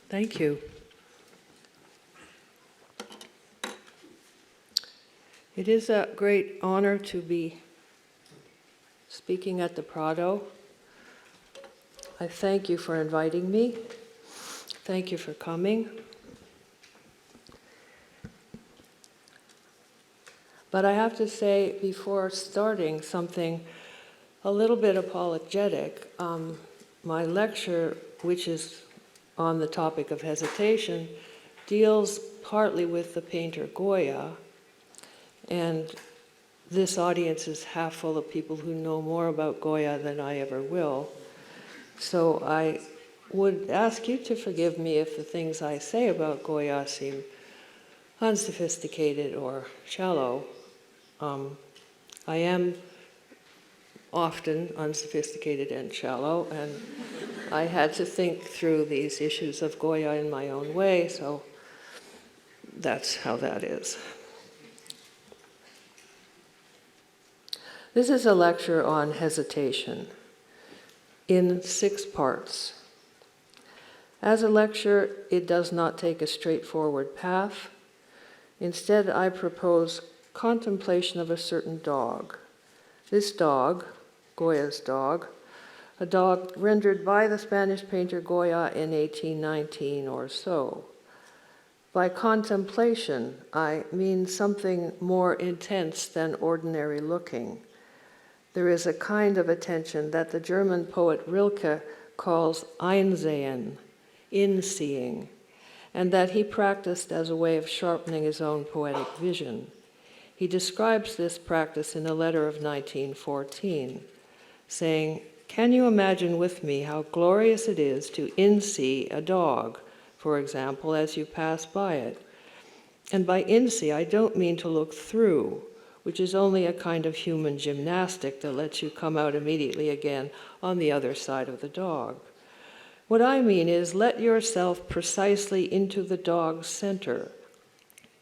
Thank you. It is a great honor to be speaking at the Prado. I thank you for inviting me. Thank you for coming. But I have to say, before starting, something a little bit apologetic. My lecture, which is on the topic of hesitation, deals partly with the painter Goya, and this audience is half full of people who know more about Goya than I ever will. So I would ask you to forgive me if the things I say about Goya seem unsophisticated or shallow. I am often unsophisticated and shallow, and I had to think through these issues of Goya in my own way, so that's how that is. This is a lecture on hesitation in 6 parts. As a lecture, it does not take a straightforward path. Instead, I propose contemplation of a certain dog. This dog, Goya's dog, a dog rendered by the Spanish painter Goya in 1819 or so. By contemplation, I mean something more intense than ordinary looking. There is a kind of attention that the German poet Rilke calls Einsehen, in-seeing, and that he practiced as a way of sharpening his own poetic vision. He describes this practice in a letter of 1914, saying, "Can you imagine with me how glorious it is to in-see a dog, for example, as you pass by it? And by in-see, I don't mean to look through, which is only a kind of human gymnastic that lets you come out immediately again on the other side of the dog. What I mean is let yourself precisely into the dog's center,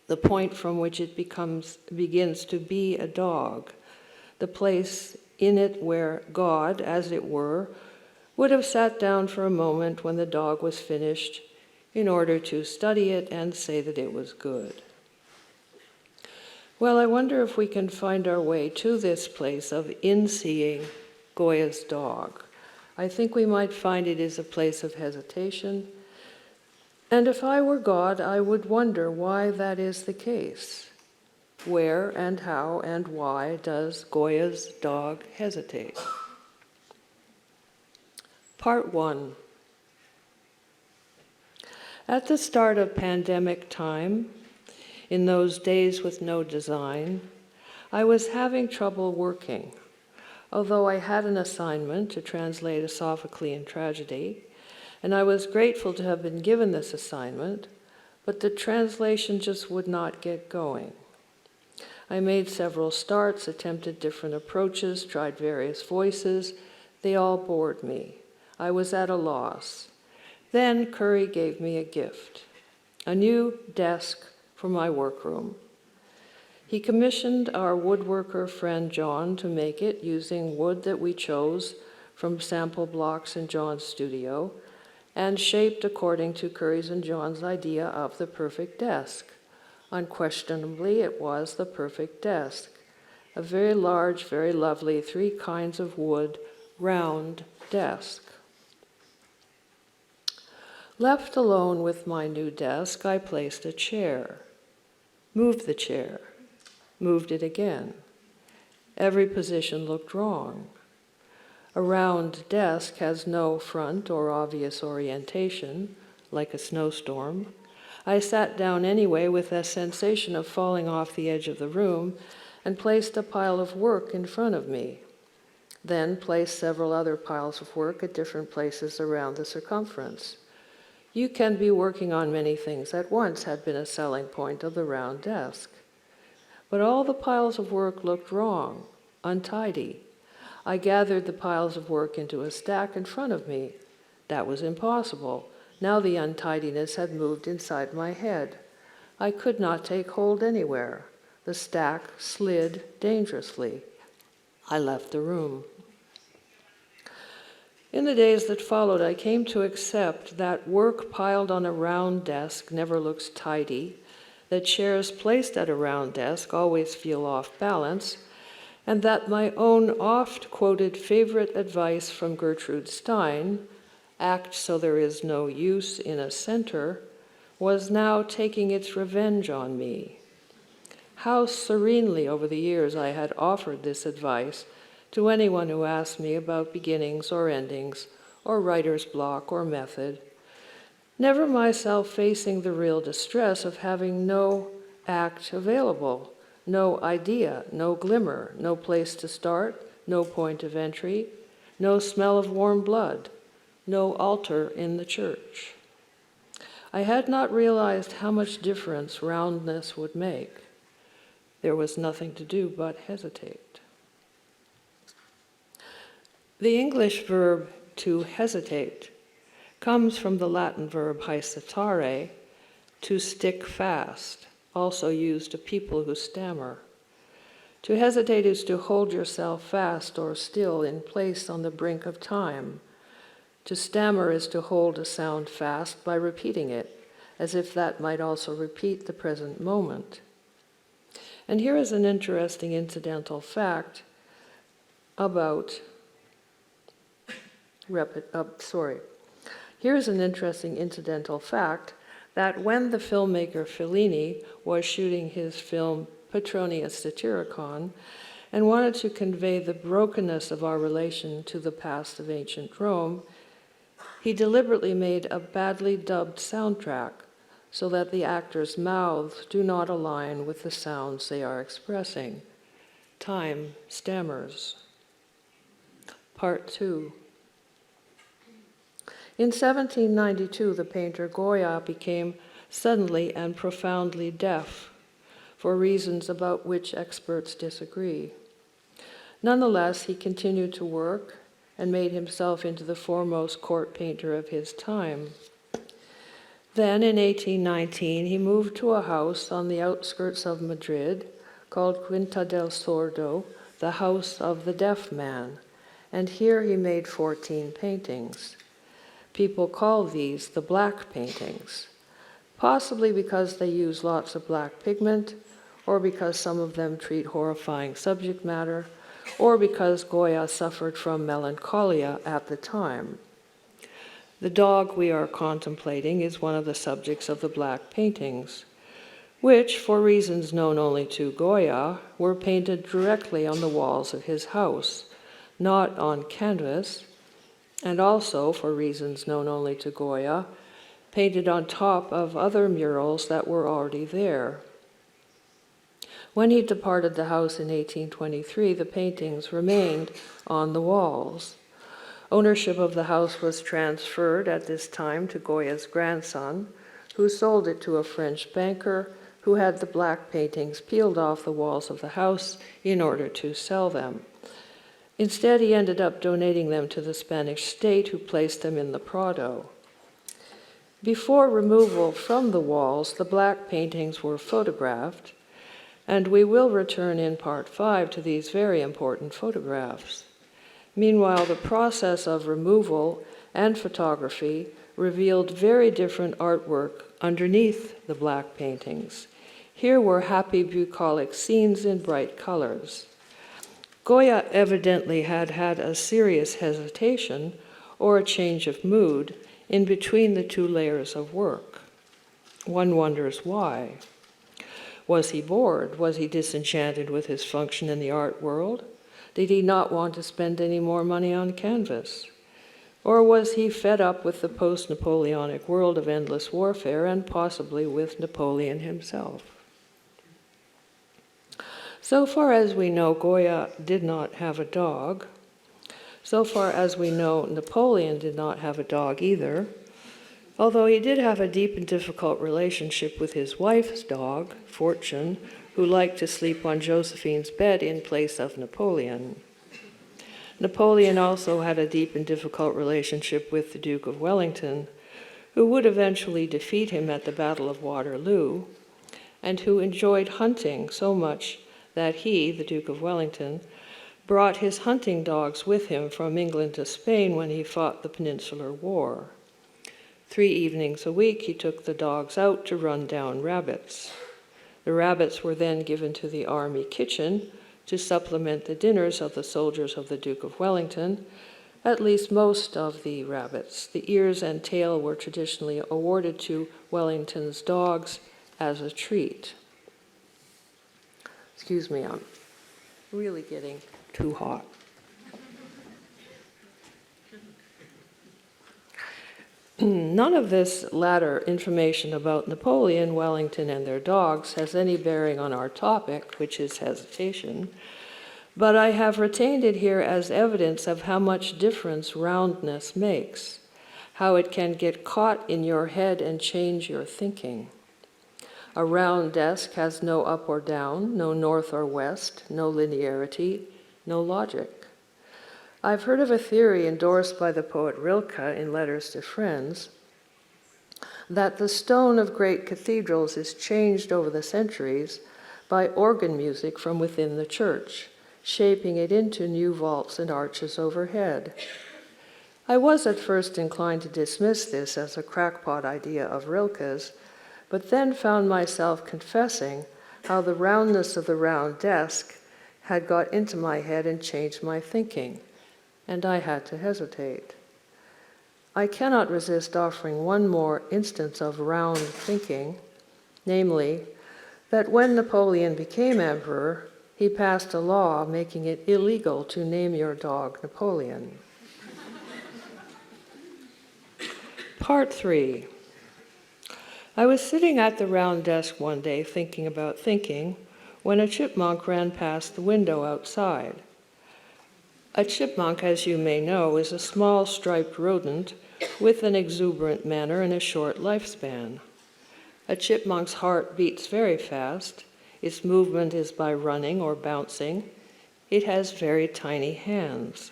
the point from which it begins to be a dog, the place in it where God, as it were, would have sat down for a moment when the dog was finished in order to study it and say that it was good." Well, I wonder if we can find our way to this place of in-seeing Goya's dog. I think we might find it is a place of hesitation. And if I were God, I would wonder why that is the case. Where and how and why does Goya's dog hesitate? Part 1. At the start of pandemic time, in those days with no design, I was having trouble working. Although I had an assignment to translate a Sophoclean tragedy, and I was grateful to have been given this assignment, but the translation just would not get going. I made several starts, attempted different approaches, tried various voices. They all bored me. I was at a loss. Then Curry gave me a gift, a new desk for my workroom. He commissioned our woodworker friend John to make it using wood that we chose from sample blocks in John's studio and shaped according to Curry's and John's idea of the perfect desk. Unquestionably, it was the perfect desk. A very large, very lovely, 3 kinds of wood, round desk. Left alone with my new desk, I placed a chair, moved the chair, moved it again. Every position looked wrong. A round desk has no front or obvious orientation, like a snowstorm. I sat down anyway with a sensation of falling off the edge of the room and placed a pile of work in front of me. Then placed several other piles of work at different places around the circumference. You can be working on many things at once had been a selling point of the round desk. But all the piles of work looked wrong, untidy. I gathered the piles of work into a stack in front of me. That was impossible. Now the untidiness had moved inside my head. I could not take hold anywhere. The stack slid dangerously. I left the room. In the days that followed, I came to accept that work piled on a round desk never looks tidy, that chairs placed at a round desk always feel off balance, and that my own oft-quoted favorite advice from Gertrude Stein, act so there is no use in a center, was now taking its revenge on me. How serenely over the years I had offered this advice to anyone who asked me about beginnings or endings, or writer's block or method, never myself facing the real distress of having no act available, no idea, no glimmer, no place to start, no point of entry, no smell of warm blood, no altar in the church. I had not realized how much difference roundness would make. There was nothing to do but hesitate. The English verb to hesitate comes from the Latin verb haesitare, to stick fast, also used of people who stammer. To hesitate is to hold yourself fast or still in place on the brink of time. To stammer is to hold a sound fast by repeating it, as if that might also repeat the present moment. And here is an interesting incidental fact about Here's an interesting incidental fact that when the filmmaker Fellini was shooting his film Petronius Satyricon and wanted to convey the brokenness of our relation to the past of ancient Rome, he deliberately made a badly dubbed soundtrack so that the actors' mouths do not align with the sounds they are expressing. Time stammers. Part 2. In 1792, the painter Goya became suddenly and profoundly deaf, for reasons about which experts disagree. Nonetheless, he continued to work and made himself into the foremost court painter of his time. Then, in 1819, he moved to a house on the outskirts of Madrid called Quinta del Sordo, the House of the Deaf Man, and here he made 14 paintings. People call these the black paintings, possibly because they use lots of black pigment, or because some of them treat horrifying subject matter, or because Goya suffered from melancholia at the time. The dog we are contemplating is one of the subjects of the black paintings, which, for reasons known only to Goya, were painted directly on the walls of his house, not on canvas, and also, for reasons known only to Goya, painted on top of other murals that were already there. When he departed the house in 1823, the paintings remained on the walls. Ownership of the house was transferred at this time to Goya's grandson, who sold it to a French banker who had the black paintings peeled off the walls of the house in order to sell them. Instead, he ended up donating them to the Spanish state, who placed them in the Prado. Before removal from the walls, the black paintings were photographed, and we will return in Part 5 to these very important photographs. Meanwhile, the process of removal and photography revealed very different artwork underneath the black paintings. Here were happy bucolic scenes in bright colors. Goya evidently had had a serious hesitation or a change of mood in between the two layers of work. One wonders why. Was he bored? Was he disenchanted with his function in the art world? Did he not want to spend any more money on canvas? Or was he fed up with the post-Napoleonic world of endless warfare and possibly with Napoleon himself? So far as we know, Goya did not have a dog. So far as we know, Napoleon did not have a dog either, although he did have a deep and difficult relationship with his wife's dog, Fortune, who liked to sleep on Josephine's bed in place of Napoleon. Napoleon also had a deep and difficult relationship with the Duke of Wellington, who would eventually defeat him at the Battle of Waterloo, and who enjoyed hunting so much that he, the Duke of Wellington, brought his hunting dogs with him from England to Spain when he fought the Peninsular War. 3 evenings a week he took the dogs out to run down rabbits. The rabbits were then given to the army kitchen to supplement the dinners of the soldiers of the Duke of Wellington, at least most of the rabbits. The ears and tail were traditionally awarded to Wellington's dogs as a treat. Excuse me, I'm really getting too hot. None of this latter information about Napoleon, Wellington, and their dogs has any bearing on our topic, which is hesitation, but I have retained it here as evidence of how much difference roundness makes, how it can get caught in your head and change your thinking. A round desk has no up or down, no north or west, no linearity, no logic. I've heard of a theory endorsed by the poet Rilke in Letters to Friends, that the stone of great cathedrals is changed over the centuries by organ music from within the church, shaping it into new vaults and arches overhead. I was at first inclined to dismiss this as a crackpot idea of Rilke's, but then found myself confessing how the roundness of the round desk had got into my head and changed my thinking, and I had to hesitate. I cannot resist offering one more instance of round thinking, namely, that when Napoleon became emperor, he passed a law making it illegal to name your dog Napoleon. Part 3. I was sitting at the round desk one day thinking about thinking when a chipmunk ran past the window outside. A chipmunk, as you may know, is a small striped rodent with an exuberant manner and a short lifespan. A chipmunk's heart beats very fast. Its movement is by running or bouncing. It has very tiny hands.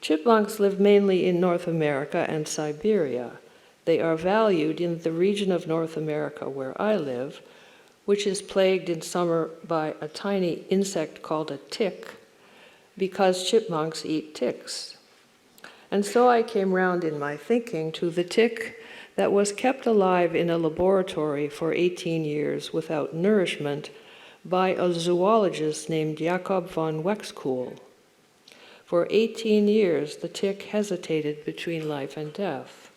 Chipmunks live mainly in North America and Siberia. They are valued in the region of North America where I live, which is plagued in summer by a tiny insect called a tick, because chipmunks eat ticks. And so I came round in my thinking to the tick that was kept alive in a laboratory for 18 years without nourishment by a zoologist named Jacob von Wexkull. For 18 years, the tick hesitated between life and death.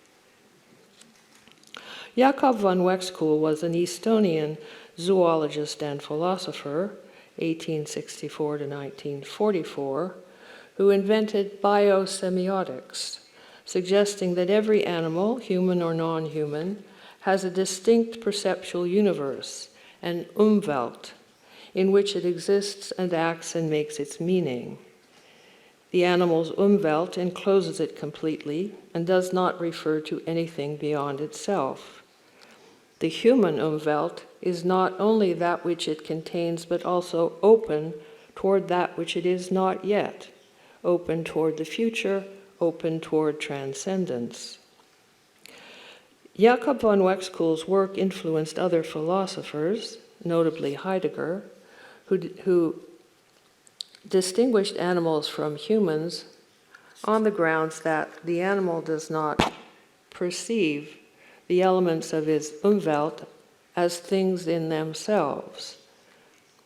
Jacob von Wexkull was an Estonian zoologist and philosopher, 1864 to 1944, who invented biosemiotics, suggesting that every animal, human or non-human, has a distinct perceptual universe, an Umwelt, in which it exists and acts and makes its meaning. The animal's Umwelt encloses it completely and does not refer to anything beyond itself. The human Umwelt is not only that which it contains, but also open toward that which it is not yet, open toward the future, open toward transcendence. Jacob von Wexkull's work influenced other philosophers, notably Heidegger, who distinguished animals from humans on the grounds that the animal does not perceive the elements of his Umwelt as things in themselves.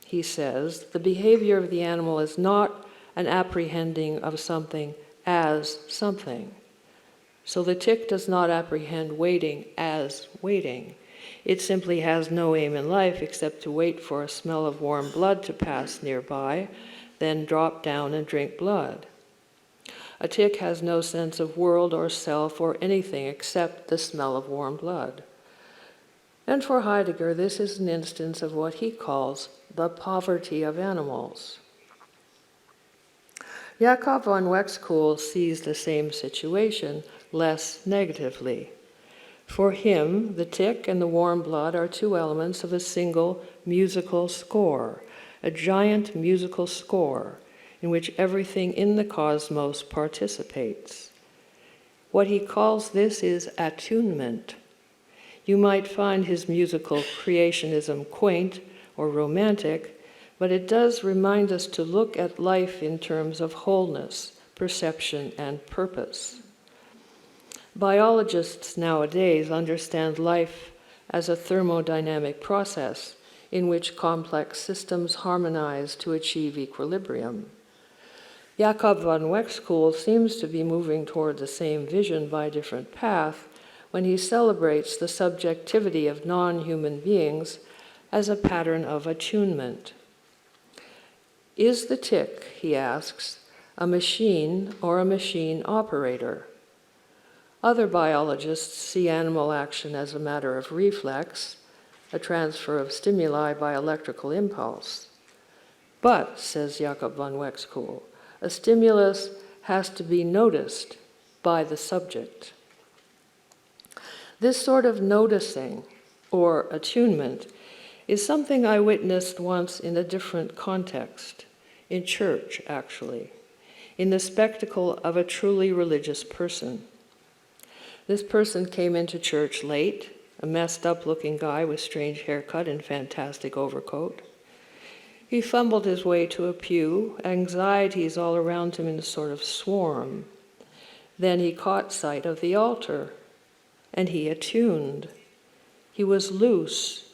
He says, the behavior of the animal is not an apprehending of something as something. So the tick does not apprehend waiting as waiting. It simply has no aim in life except to wait for a smell of warm blood to pass nearby, then drop down and drink blood. A tick has no sense of world or self or anything except the smell of warm blood. And for Heidegger, this is an instance of what he calls the poverty of animals. Jacob von Wexkull sees the same situation less negatively. For him, the tick and the warm blood are two elements of a single musical score, a giant musical score in which everything in the cosmos participates. What he calls this is attunement. You might find his musical creationism quaint or romantic, but it does remind us to look at life in terms of wholeness, perception, and purpose. Biologists nowadays understand life as a thermodynamic process in which complex systems harmonize to achieve equilibrium. Jacob van Wexkull seems to be moving toward the same vision by a different path when he celebrates the subjectivity of non-human beings as a pattern of attunement. Is the tick, he asks, a machine or a machine operator? Other biologists see animal action as a matter of reflex, a transfer of stimuli by electrical impulse. But, says Jacob van Wexkull, a stimulus has to be noticed by the subject. This sort of noticing, or attunement, is something I witnessed once in a different context, in church, actually, in the spectacle of a truly religious person. This person came into church late, a messed up looking guy with strange haircut and fantastic overcoat. He fumbled his way to a pew, anxieties all around him in a sort of swarm. Then he caught sight of the altar, and he attuned. He was loose,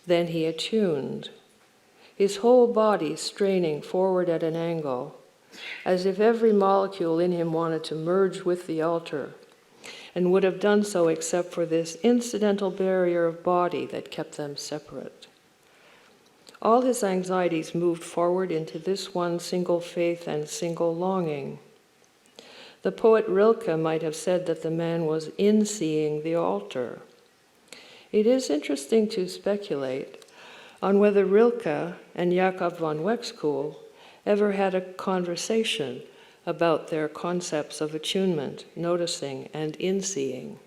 then he attuned. His whole body straining forward at an angle, as if every molecule in him wanted to merge with the altar, and would have done so except for this incidental barrier of body that kept them separate. All his anxieties moved forward into this one single faith and single longing. The poet Rilke might have said that the man was in-seeing the altar. It is interesting to speculate on whether Rilke and Jacob van Wexkull ever had a conversation about their concepts of attunement, noticing, and in-seeing,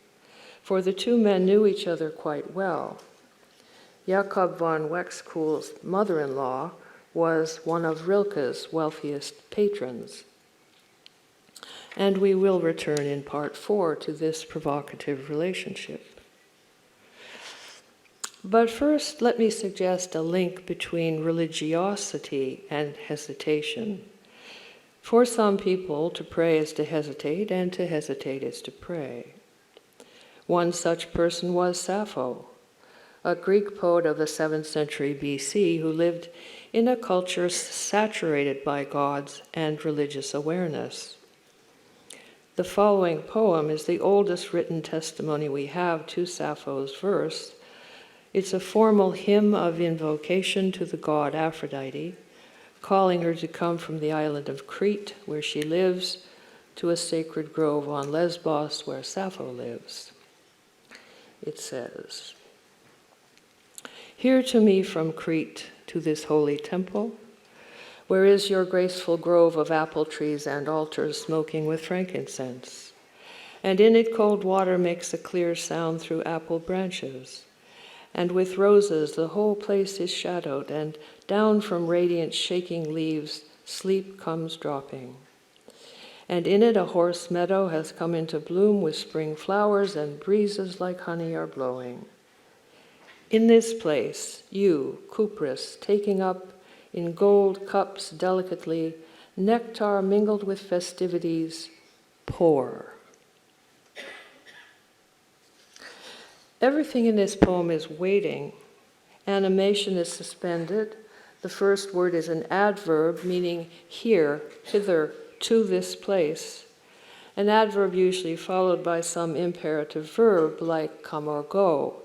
for the two men knew each other quite well. Jacob van Wexkull's mother-in-law was one of Rilke's wealthiest patrons. And we will return in part 4 to this provocative relationship. But first, let me suggest a link between religiosity and hesitation. For some people, to pray is to hesitate, and to hesitate is to pray. One such person was Sappho, a Greek poet of the 7th century BC who lived in a culture saturated by gods and religious awareness. The following poem is the oldest written testimony we have to Sappho's verse. It's a formal hymn of invocation to the god Aphrodite, calling her to come from the island of Crete, where she lives, to a sacred grove on Lesbos, where Sappho lives. It says, "Hear to me from Crete to this holy temple, where is your graceful grove of apple trees and altars smoking with frankincense, and in it cold water makes a clear sound through apple branches. And with roses the whole place is shadowed, and down from radiant shaking leaves sleep comes dropping. And in it a horse meadow has come into bloom with spring flowers, and breezes like honey are blowing. In this place, you, Cuprous, taking up in gold cups delicately, nectar mingled with festivities, pour." Everything in this poem is waiting. Animation is suspended. The first word is an adverb, meaning here, hither, to this place. An adverb usually followed by some imperative verb, like come or go.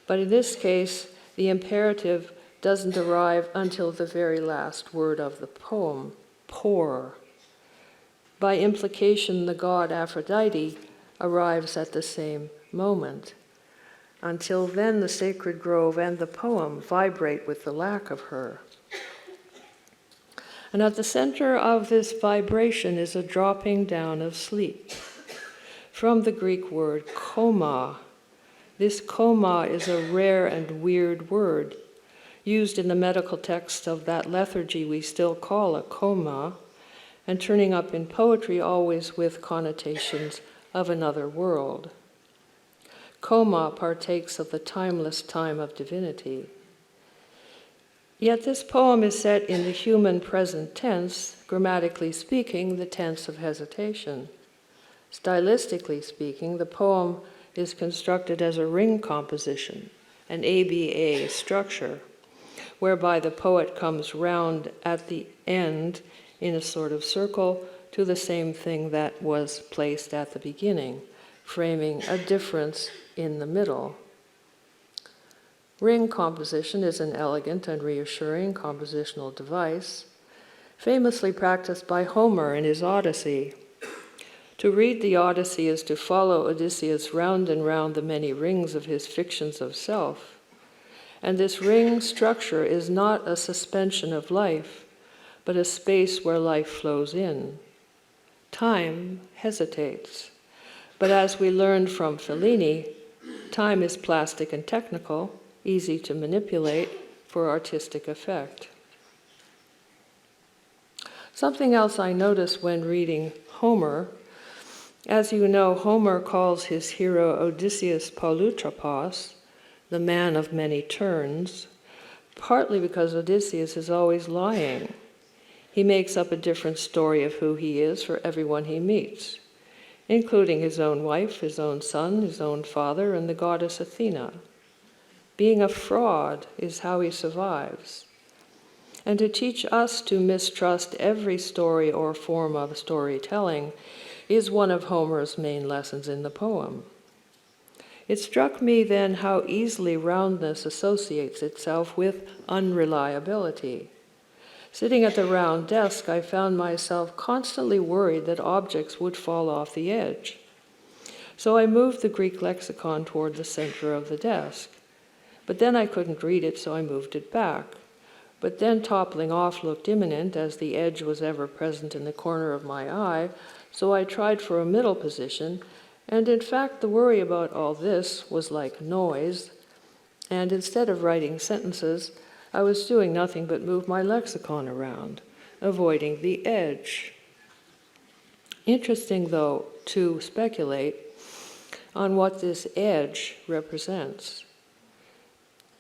But in this case, the imperative doesn't arrive until the very last word of the poem, pour. By implication, the god Aphrodite arrives at the same moment. Until then, the sacred grove and the poem vibrate with the lack of her. And at the center of this vibration is a dropping down of sleep. From the Greek word koma, this koma is a rare and weird word, used in the medical text of that lethargy we still call a coma, and turning up in poetry always with connotations of another world. Coma partakes of the timeless time of divinity. Yet this poem is set in the human present tense, grammatically speaking, the tense of hesitation. Stylistically speaking, the poem is constructed as a ring composition, an ABA structure, whereby the poet comes round at the end in a sort of circle to the same thing that was placed at the beginning, framing a difference in the middle. Ring composition is an elegant and reassuring compositional device, famously practiced by Homer in his Odyssey. To read the Odyssey is to follow Odysseus round and round the many rings of his fictions of self. And this ring structure is not a suspension of life, but a space where life flows in. Time hesitates. But as we learned from Fellini, time is plastic and technical, easy to manipulate for artistic effect. Something else I noticed when reading Homer, as you know, Homer calls his hero Odysseus Polytropos, the man of many turns, partly because Odysseus is always lying. He makes up a different story of who he is for everyone he meets, including his own wife, his own son, his own father, and the goddess Athena. Being a fraud is how he survives. And to teach us to mistrust every story or form of storytelling is one of Homer's main lessons in the poem. It struck me then how easily roundness associates itself with unreliability. Sitting at the round desk, I found myself constantly worried that objects would fall off the edge. So I moved the Greek lexicon toward the center of the desk. But then I couldn't read it, so I moved it back. But then toppling off looked imminent, as the edge was ever present in the corner of my eye, so I tried for a middle position, and in fact the worry about all this was like noise, and instead of writing sentences, I was doing nothing but move my lexicon around, avoiding the edge. Interesting, though, to speculate on what this edge represents.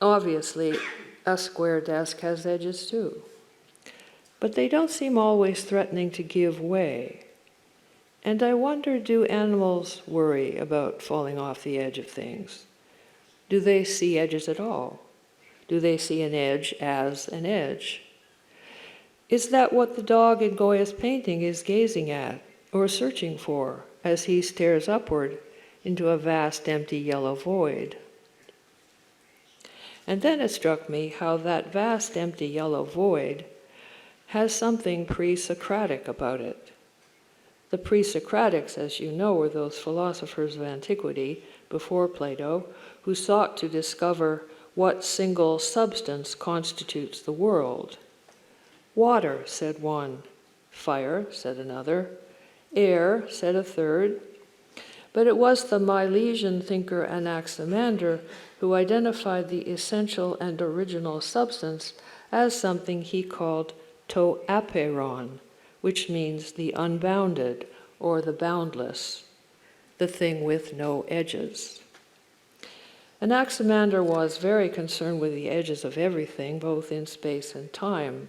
Obviously, a square desk has edges too, but they don't seem always threatening to give way. And I wonder, do animals worry about falling off the edge of things? Do they see edges at all? Do they see an edge as an edge? Is that what the dog in Goya's painting is gazing at or searching for as he stares upward into a vast empty yellow void? And then it struck me how that vast empty yellow void has something pre-Socratic about it. The pre-Socratics, as you know, were those philosophers of antiquity, before Plato, who sought to discover what single substance constitutes the world. Water, said one. Fire, said another. Air, said a third. But it was the Milesian thinker Anaximander who identified the essential and original substance as something he called to apeiron, which means the unbounded or the boundless, the thing with no edges. Anaximander was very concerned with the edges of everything, both in space and time.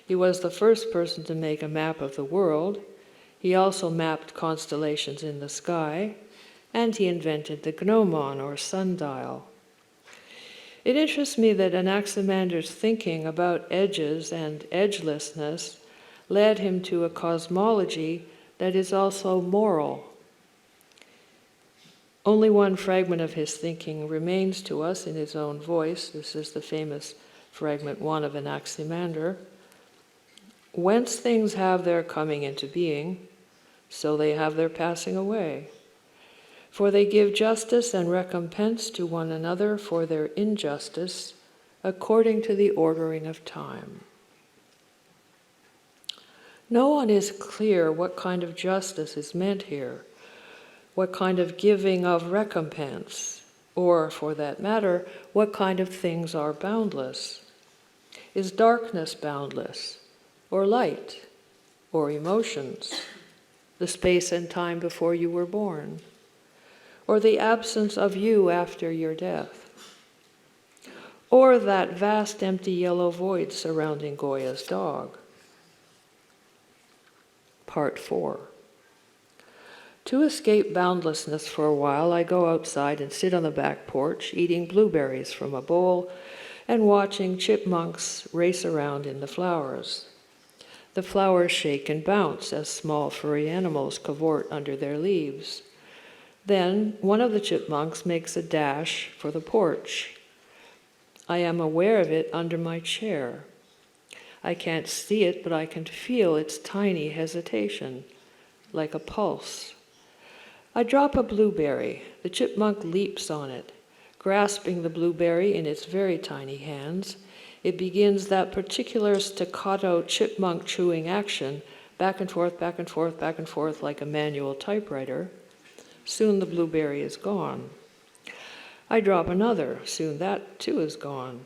He was the first person to make a map of the world. He also mapped constellations in the sky, and he invented the gnomon, or sundial. It interests me that Anaximander's thinking about edges and edgelessness led him to a cosmology that is also moral. Only one fragment of his thinking remains to us in his own voice. This is the famous fragment 1 of Anaximander. Whence things have their coming into being, so they have their passing away. For they give justice and recompense to one another for their injustice, according to the ordering of time. No one is clear what kind of justice is meant here, what kind of giving of recompense, or, for that matter, what kind of things are boundless. Is darkness boundless, or light, or emotions, the space and time before you were born, or the absence of you after your death? or that vast empty yellow void surrounding Goya's dog. Part 4. To escape boundlessness for a while, I go outside and sit on the back porch, eating blueberries from a bowl and watching chipmunks race around in the flowers. The flowers shake and bounce as small furry animals cavort under their leaves. Then one of the chipmunks makes a dash for the porch. I am aware of it under my chair. I can't see it, but I can feel its tiny hesitation, like a pulse. I drop a blueberry. The chipmunk leaps on it. Grasping the blueberry in its very tiny hands, it begins that particular staccato chipmunk chewing action, back and forth, back and forth, back and forth, like a manual typewriter. Soon the blueberry is gone. I drop another. Soon that too is gone.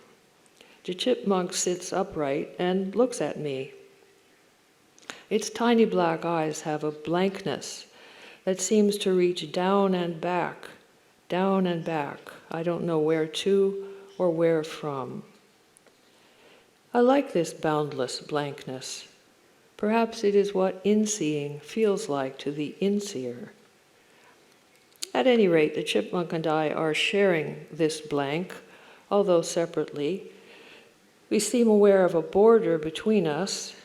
The chipmunk sits upright and looks at me. Its tiny black eyes have a blankness that seems to reach down and back, down and back. I don't know where to or where from. I like this boundless blankness. Perhaps it is what in-seeing feels like to the in-seer. At any rate, the chipmunk and I are sharing this blank, although separately. We seem aware of a border between us.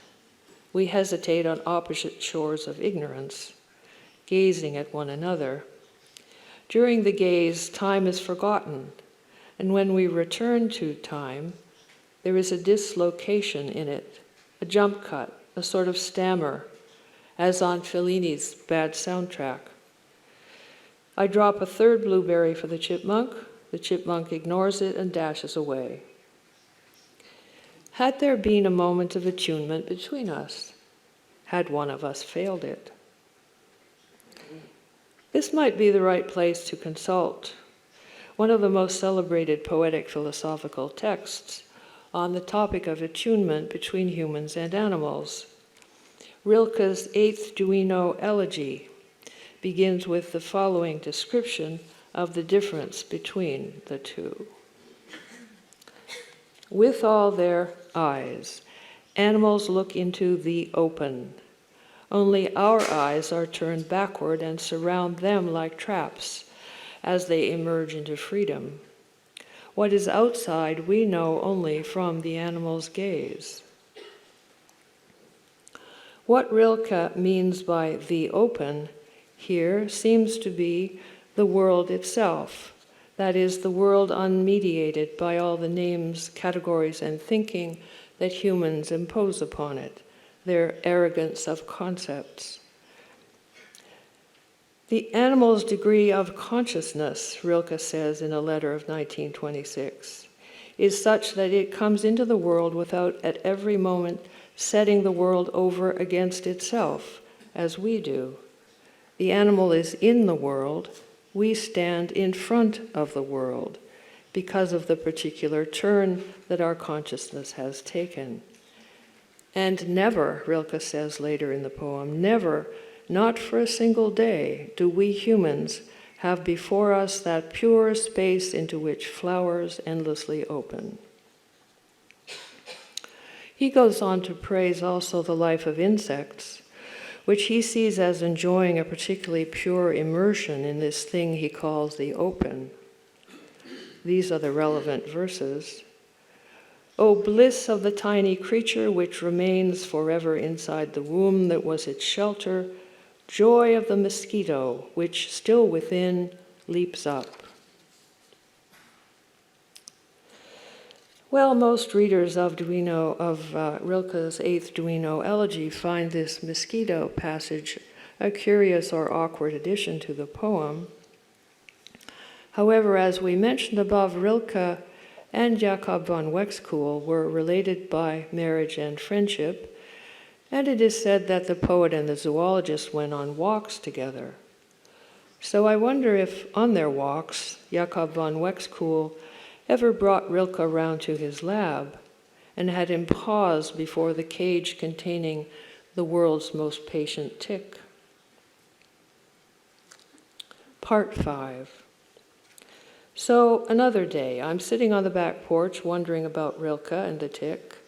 We hesitate on opposite shores of ignorance, gazing at one another. During the gaze, time is forgotten, and when we return to time, there is a dislocation in it, a jump cut, a sort of stammer, as on Fellini's bad soundtrack. I drop a third blueberry for the chipmunk. The chipmunk ignores it and dashes away. Had there been a moment of attunement between us? Had one of us failed it? This might be the right place to consult one of the most celebrated poetic philosophical texts on the topic of attunement between humans and animals. Rilke's Eighth Duino Elegy begins with the following description of the difference between the two. With all their eyes, animals look into the open. Only our eyes are turned backward and surround them like traps as they emerge into freedom. What is outside we know only from the animal's gaze. What Rilke means by the open here seems to be the world itself, that is, the world unmediated by all the names, categories, and thinking that humans impose upon it, their arrogance of concepts. The animal's degree of consciousness, Rilke says in a letter of 1926, is such that it comes into the world without at every moment setting the world over against itself, as we do. The animal is in the world, we stand in front of the world because of the particular turn that our consciousness has taken. And never, Rilke says later in the poem, never, not for a single day, do we humans have before us that pure space into which flowers endlessly open. He goes on to praise also the life of insects, which he sees as enjoying a particularly pure immersion in this thing he calls the open. These are the relevant verses. O bliss of the tiny creature which remains forever inside the womb that was its shelter, joy of the mosquito which still within leaps up. Well, most readers of Rilke's Eighth Duino Elegy find this mosquito passage a curious or awkward addition to the poem. However, as we mentioned above, Rilke and Jacob von Wexkull were related by marriage and friendship, and it is said that the poet and the zoologist went on walks together. So I wonder if, on their walks, Jacob von Wexkull ever brought Rilke round to his lab and had him pause before the cage containing the world's most patient tick. Part 5. So another day, I'm sitting on the back porch wondering about Rilke and the tick.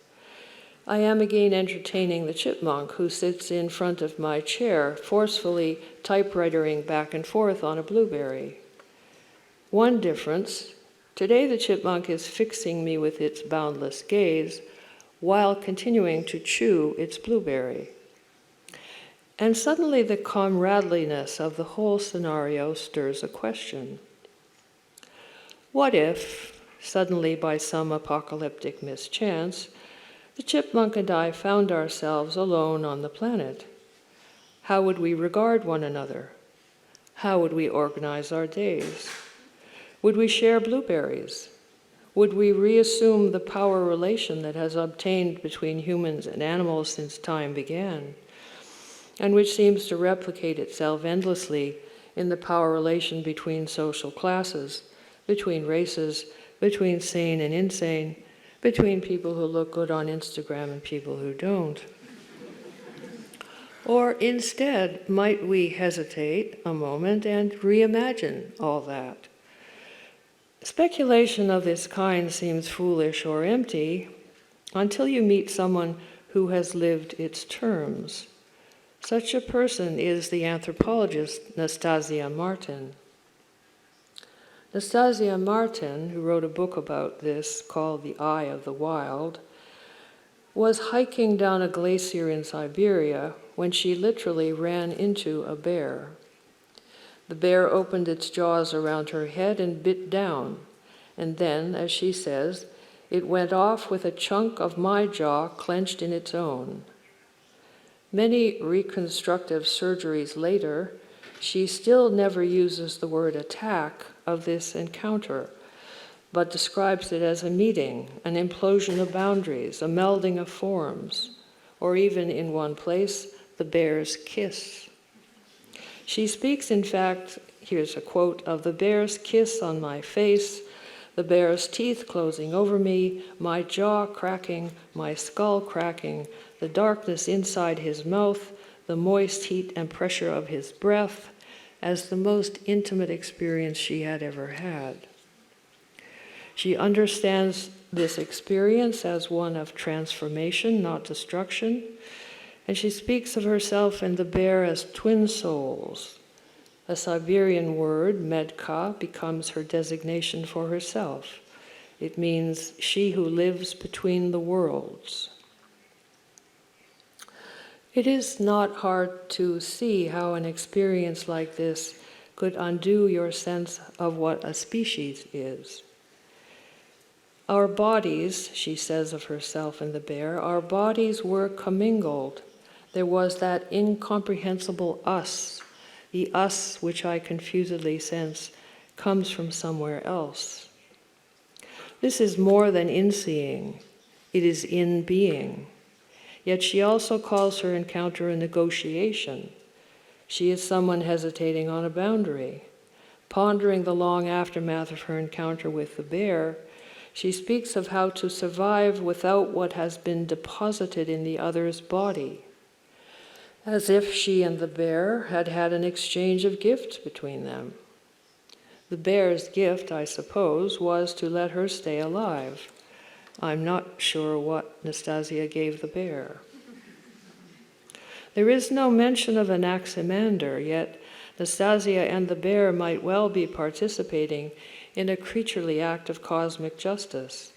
I am again entertaining the chipmunk who sits in front of my chair, forcefully typewritering back and forth on a blueberry. One difference, today the chipmunk is fixing me with its boundless gaze while continuing to chew its blueberry. And suddenly the comradeliness of the whole scenario stirs a question. What if, suddenly by some apocalyptic mischance, the chipmunk and I found ourselves alone on the planet? How would we regard one another? How would we organize our days? Would we share blueberries? Would we reassume the power relation that has obtained between humans and animals since time began, and which seems to replicate itself endlessly in the power relation between social classes, between races, between sane and insane, between people who look good on Instagram and people who don't? Or instead, might we hesitate a moment and reimagine all that? Speculation of this kind seems foolish or empty until you meet someone who has lived its terms. Such a person is the anthropologist Nastasia Martin. Nastasia Martin, who wrote a book about this called The Eye of the Wild, was hiking down a glacier in Siberia when she literally ran into a bear. The bear opened its jaws around her head and bit down, and then, as she says, it went off with a chunk of my jaw clenched in its own. Many reconstructive surgeries later, she still never uses the word attack of this encounter, but describes it as a meeting, an implosion of boundaries, a melding of forms, or even in one place, the bear's kiss. She speaks, in fact, here's a quote, of the bear's kiss on my face, the bear's teeth closing over me, my jaw cracking, my skull cracking, the darkness inside his mouth, the moist heat and pressure of his breath, as the most intimate experience she had ever had. She understands this experience as one of transformation, not destruction, and she speaks of herself and the bear as twin souls. A Siberian word, medka, becomes her designation for herself. It means she who lives between the worlds. It is not hard to see how an experience like this could undo your sense of what a species is. Our bodies, she says of herself and the bear, our bodies were commingled. There was that incomprehensible us, the us which I confusedly sense comes from somewhere else. This is more than in-seeing, it is in-being. Yet she also calls her encounter a negotiation. She is someone hesitating on a boundary. Pondering the long aftermath of her encounter with the bear, she speaks of how to survive without what has been deposited in the other's body, as if she and the bear had had an exchange of gifts between them. The bear's gift, I suppose, was to let her stay alive. I'm not sure what Nastasia gave the bear. There is no mention of Anaximander, yet Nastasia and the bear might well be participating in a creaturely act of cosmic justice,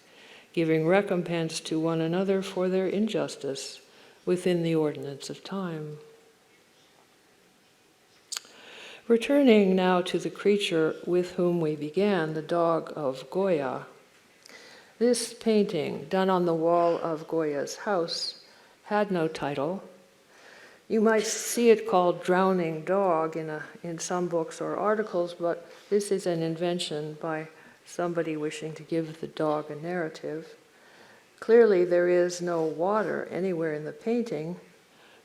giving recompense to one another for their injustice within the ordinance of time. Returning now to the creature with whom we began, the dog of Goya. This painting, done on the wall of Goya's house, had no title. You might see it called Drowning Dog in some books or articles, but this is an invention by somebody wishing to give the dog a narrative. Clearly, there is no water anywhere in the painting,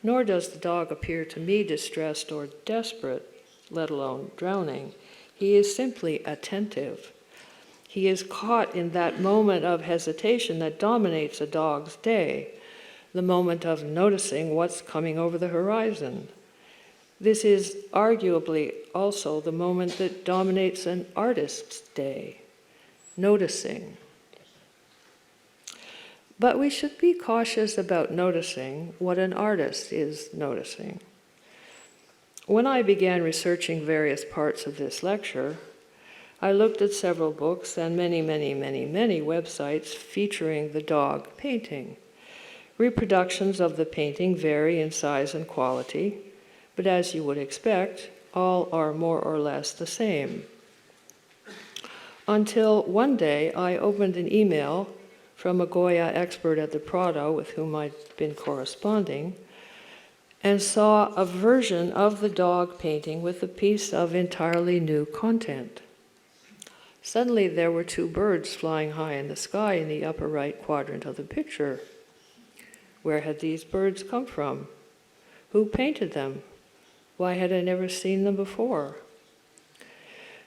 nor does the dog appear to me distressed or desperate, let alone drowning. He is simply attentive. He is caught in that moment of hesitation that dominates a dog's day, the moment of noticing what's coming over the horizon. This is arguably also the moment that dominates an artist's day, noticing. But we should be cautious about noticing what an artist is noticing. When I began researching various parts of this lecture, I looked at several books and many websites featuring the dog painting. Reproductions of the painting vary in size and quality, but as you would expect, all are more or less the same. Until one day I opened an email from a Goya expert at the Prado with whom I'd been corresponding, and saw a version of the dog painting with a piece of entirely new content. Suddenly there were two birds flying high in the sky in the upper right quadrant of the picture. Where had these birds come from? Who painted them? Why had I never seen them before?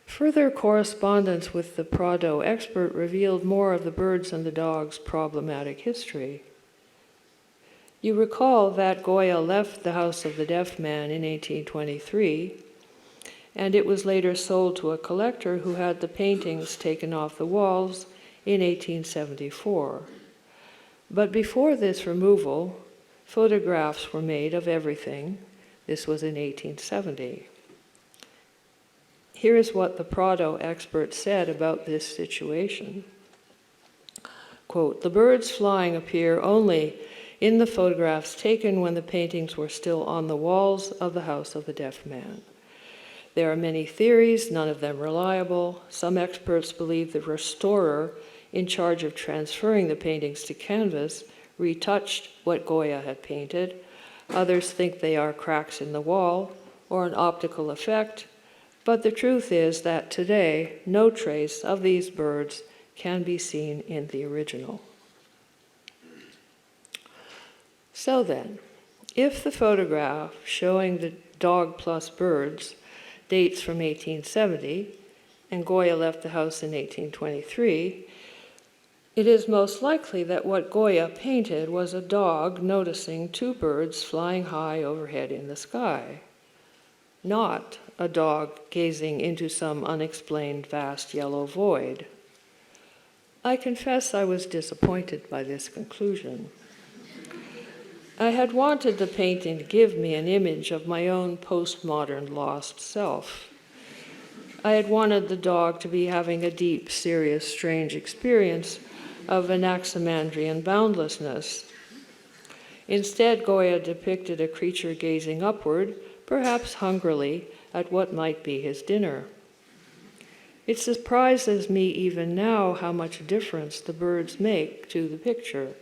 Further correspondence with the Prado expert revealed more of the birds and the dogs' problematic history. You recall that Goya left the House of the Deaf Man in 1823, and it was later sold to a collector who had the paintings taken off the walls in 1874. But before this removal, photographs were made of everything. This was in 1870. Here is what the Prado expert said about this situation. Quote, "The birds flying appear only in the photographs taken when the paintings were still on the walls of the House of the Deaf Man. There are many theories, none of them reliable. Some experts believe the restorer in charge of transferring the paintings to canvas retouched what Goya had painted. Others think they are cracks in the wall or an optical effect. But the truth is that today, no trace of these birds can be seen in the original." So then, if the photograph showing the dog plus birds dates from 1870, and Goya left the house in 1823, it is most likely that what Goya painted was a dog noticing two birds flying high overhead in the sky, not a dog gazing into some unexplained vast yellow void. I confess I was disappointed by this conclusion. I had wanted the painting to give me an image of my own postmodern lost self. I had wanted the dog to be having a deep, serious, strange experience of Anaximandrian boundlessness. Instead, Goya depicted a creature gazing upward, perhaps hungrily, at what might be his dinner. It surprises me even now how much difference the birds make to the picture.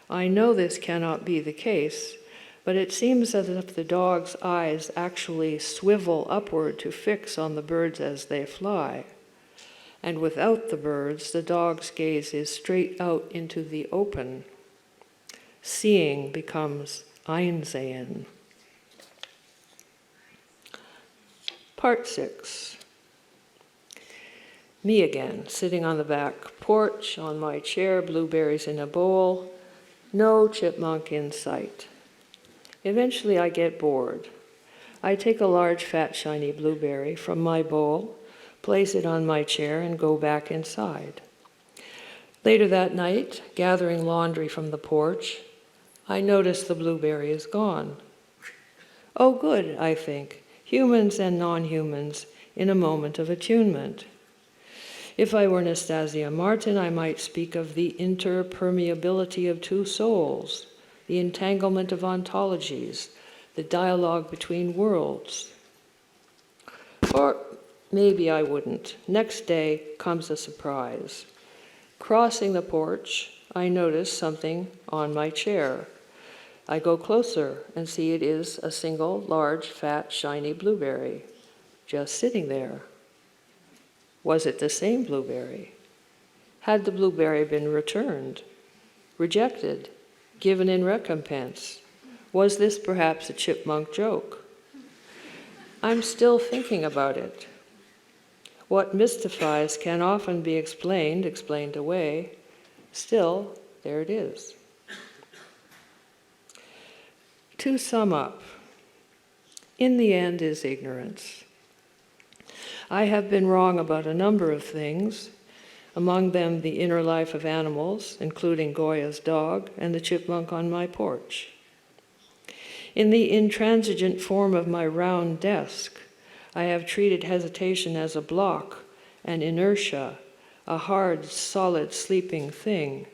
I know this cannot be the case, but it seems as if the dog's eyes actually swivel upward to fix on the birds as they fly. And without the birds, the dog's gaze is straight out into the open. Seeing becomes einsehen. Part 6. Me again, sitting on the back porch, on my chair, blueberries in a bowl, no chipmunk in sight. Eventually I get bored. I take a large, fat, shiny blueberry from my bowl, place it on my chair, and go back inside. Later that night, gathering laundry from the porch, I notice the blueberry is gone. Oh, good, I think. Humans and non-humans in a moment of attunement. If I were Nastasia Martin, I might speak of the interpermeability of two souls, the entanglement of ontologies, the dialogue between worlds. Or maybe I wouldn't. Next day comes a surprise. Crossing the porch, I notice something on my chair. I go closer and see it is a single, large, fat, shiny blueberry, just sitting there. Was it the same blueberry? Had the blueberry been returned, rejected, given in recompense? Was this perhaps a chipmunk joke? I'm still thinking about it. What mystifies can often be explained away. Still, there it is. To sum up, in the end is ignorance. I have been wrong about a number of things, among them the inner life of animals, including Goya's dog and the chipmunk on my porch. In the intransigent form of my round desk, I have treated hesitation as a block, an inertia, a hard, solid, sleeping thing,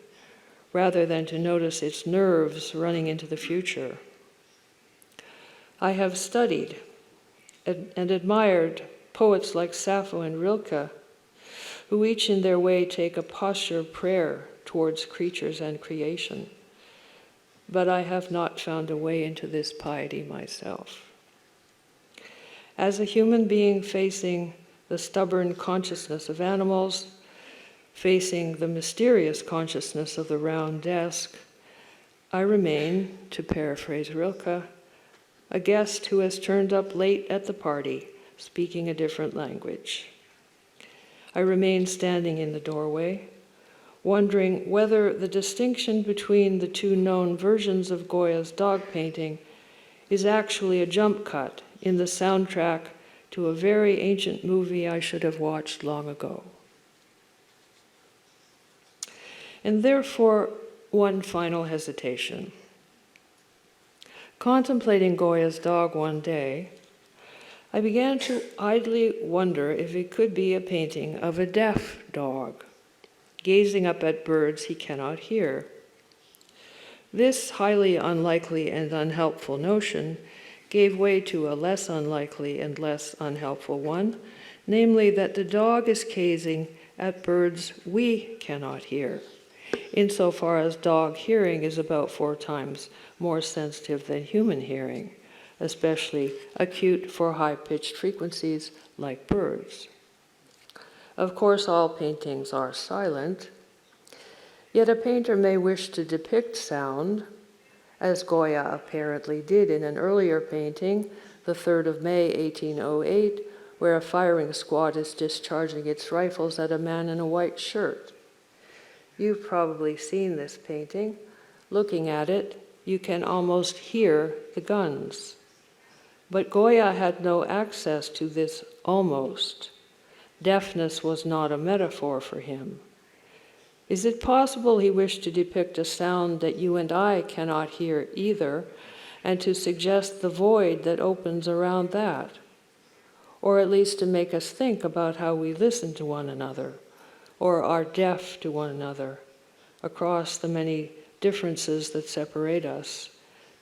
rather than to notice its nerves running into the future. I have studied and admired poets like Sappho and Rilke, who each in their way take a posture of prayer towards creatures and creation. But I have not found a way into this piety myself. As a human being facing the stubborn consciousness of animals, facing the mysterious consciousness of the round desk, I remain, to paraphrase Rilke, a guest who has turned up late at the party, speaking a different language. I remain standing in the doorway, wondering whether the distinction between the two known versions of Goya's dog painting is actually a jump cut in the soundtrack to a very ancient movie I should have watched long ago. And therefore, one final hesitation. Contemplating Goya's dog one day, I began to idly wonder if it could be a painting of a deaf dog, gazing up at birds he cannot hear. This highly unlikely and unhelpful notion gave way to a less unlikely and less unhelpful one, namely that the dog is gazing at birds we cannot hear, insofar as dog hearing is about 4 times more sensitive than human hearing, especially acute for high-pitched frequencies like birds. Of course, all paintings are silent, yet a painter may wish to depict sound, as Goya apparently did in an earlier painting, the 3rd of May, 1808, where a firing squad is discharging its rifles at a man in a white shirt. You've probably seen this painting. Looking at it, you can almost hear the guns. But Goya had no access to this almost. Deafness was not a metaphor for him. Is it possible he wished to depict a sound that you and I cannot hear either, and to suggest the void that opens around that? Or at least to make us think about how we listen to one another, or are deaf to one another, across the many differences that separate us,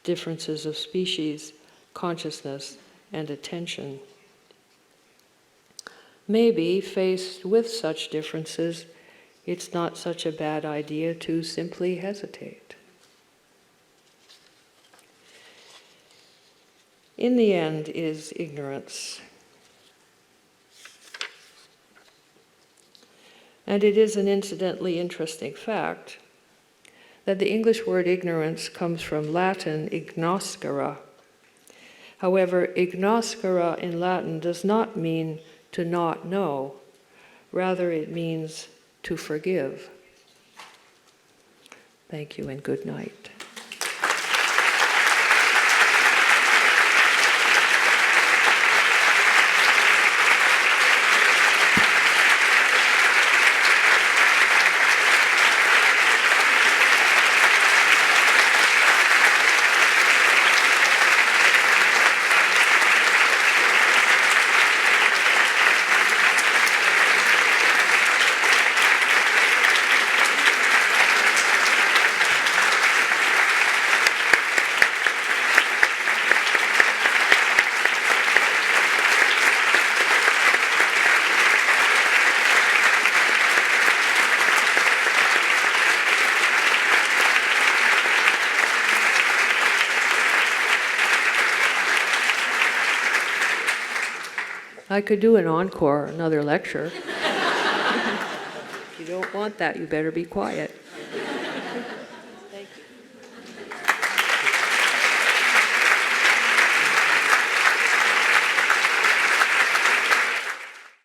differences of species, consciousness, and attention. Maybe, faced with such differences, it's not such a bad idea to simply hesitate. In the end is ignorance. And it is an incidentally interesting fact that the English word ignorance comes from Latin ignoscere. However, ignoscere in Latin does not mean to not know. Rather, it means to forgive. Thank you and good night. I could do an encore, another lecture. If you don't want that, you better be quiet.